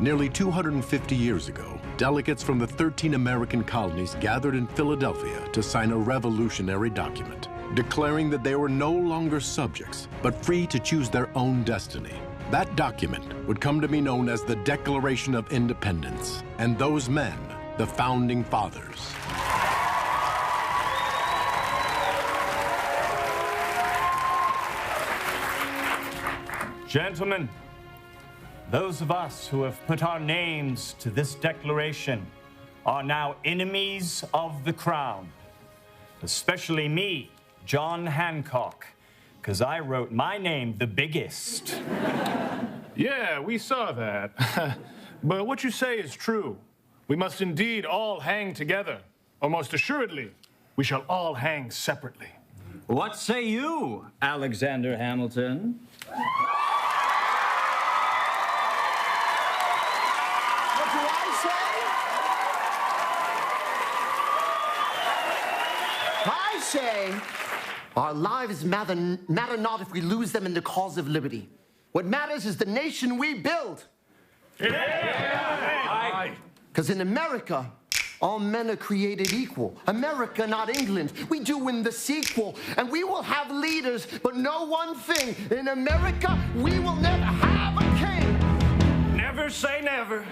Nearly 250 years ago, delegates from the 13 American colonies gathered in Philadelphia to sign a revolutionary document, declaring that they were no longer subjects, but free to choose their own destiny. That document would come to be known as the Declaration of Independence, and those men, the Founding Fathers. Gentlemen, those of us who have put our names to this declaration are now enemies of the crown. Especially me, John Hancock, because I wrote my name the biggest. Yeah, we saw that. But what you say is true. We must indeed all hang together, or most assuredly, we shall all hang separately. What say you, Alexander Hamilton? I say our lives matter not if we lose them in the cause of liberty. What matters is the nation we build. Because in America, all men are created equal. America, not England. We do win the sequel. And we will have leaders, but know one thing. In America, we will never have a king. Never say never.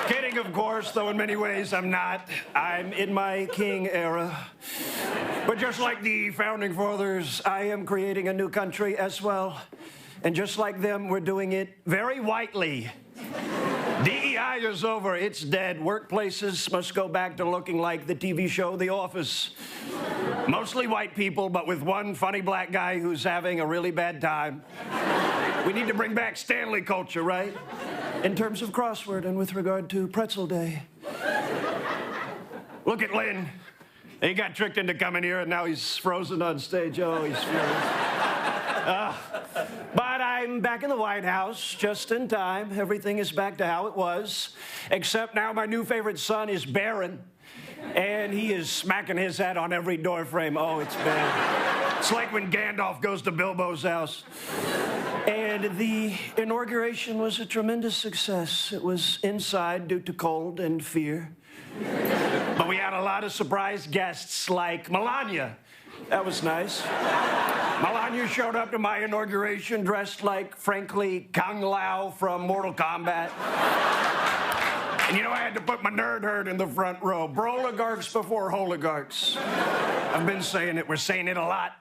Kidding, of course, though in many ways I'm not. I'm in my king era. But just like the Founding Fathers, I am creating a new country as well. And just like them, we're doing it very whitely. DEI is over, it's dead. Workplaces must go back to looking like the TV show The Office. Mostly white people, but with one funny black guy who's having a really bad time. We need to bring back Stanley culture, right? In terms of crossword and with regard to pretzel day. Look at Lynn. He got tricked into coming here and now he's frozen on stage. Oh, he's furious. But I'm back in the White House just in time. Everything is back to how it was. Except now my new favorite son is Barron. And he is smacking his head on every door frame. Oh, it's bad. It's like when Gandalf goes to Bilbo's house. And the inauguration was a tremendous success. It was inside due to cold and fear. But we had a lot of surprise guests like Melania. That was nice. Melania showed up to my inauguration dressed like, frankly, Kung Lao from Mortal Kombat. And you know, I had to put my nerd herd in the front row. Broligarchs before holigarchs. I've been saying it. We're saying it a lot.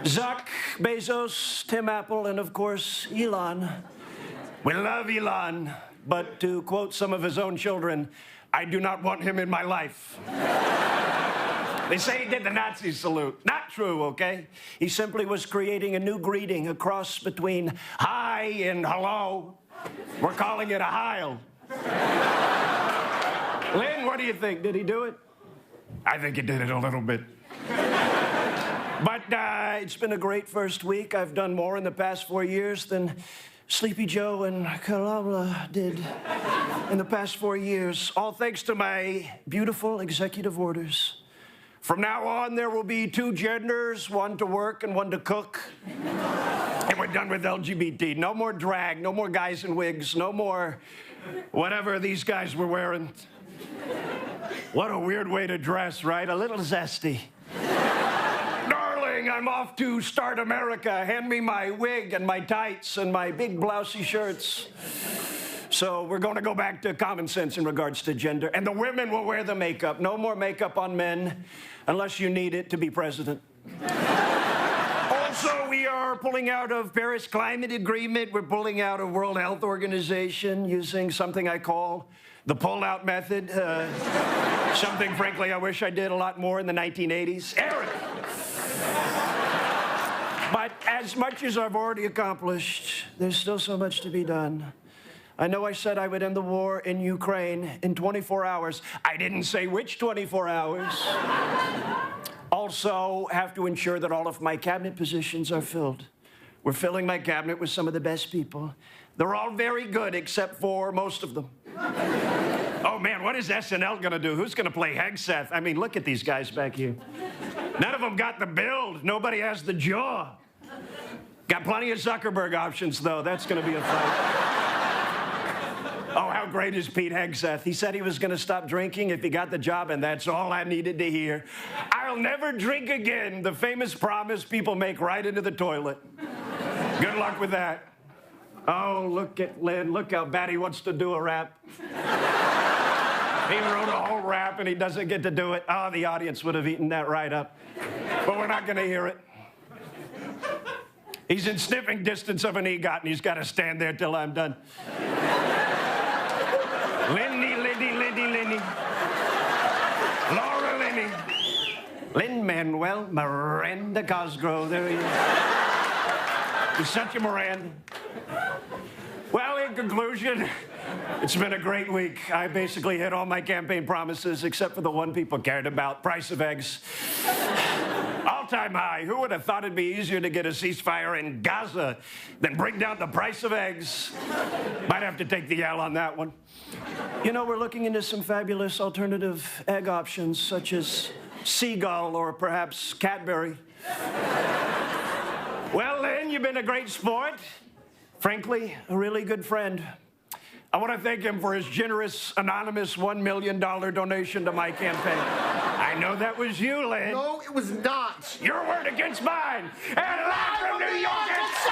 Zuck, Bezos, Tim Apple, and of course, Elon. We love Elon, but to quote some of his own children, I do not want him in my life. They say he did the Nazi salute. Not true, okay? He simply was creating a new greeting, a cross between hi and hello. We're calling it a Heil. Lynn, what do you think? Did he do it? I think he did it a little bit. But it's been a great first week. I've done more in the past 4 years than Sleepy Joe and Kalala did in the past 4 years, all thanks to my beautiful executive orders. From now on, there will be 2 genders, one to work and one to cook. And we're done with LGBT. No more drag, no more guys in wigs, no more whatever these guys were wearing. What a weird way to dress, right? A little zesty. Darling, I'm off to start America. Hand me my wig and my tights and my big blousey shirts. So we're going to go back to common sense in regards to gender. And the women will wear the makeup. No more makeup on men unless you need it to be president. Also, we are pulling out of Paris Climate Agreement. We're pulling out of World Health Organization using something I call the pull-out method. Something, frankly, I wish I did a lot more in the 1980s. Eric! But as much as I've already accomplished, there's still so much to be done. I know I said I would end the war in Ukraine in 24 hours. I didn't say which 24 hours. Also, have to ensure that all of my cabinet positions are filled. We're filling my cabinet with some of the best people. They're all very good, except for most of them. Oh, man, what is SNL gonna do? Who's gonna play Hegseth? I mean, look at these guys back here. None of them got the build. Nobody has the jaw. Got plenty of Zuckerberg options, though. That's gonna be a fight. Oh, how great is Pete Hegseth? He said he was going to stop drinking if he got the job, and that's all I needed to hear. I'll never drink again, the famous promise people make right into the toilet. Good luck with that. Oh, look at Lynn. Look how bad he wants to do a rap. He wrote a whole rap, and he doesn't get to do it. Oh, the audience would have eaten that right up. But we're not going to hear it. He's in sniffing distance of an EGOT, and he's got to stand there till I'm done. Lindy. Laura Linney. Lin-Manuel Miranda Cosgrove. There he is. He's such a Miranda. Well, in conclusion, it's been a great week. I basically hit all my campaign promises except for the one people cared about, price of eggs. All-time high. Who would have thought it'd be easier to get a ceasefire in Gaza than bring down the price of eggs? Might have to take the L on that one. You know, we're looking into some fabulous alternative egg options, such as Seagull or perhaps Cadbury. Well, Lynn, you've been a great sport. Frankly, a really good friend. I want to thank him for his generous, anonymous $1 million donation to my campaign. I know that was you, Lynn. No, it was not. Your word against mine. And live from New York, it's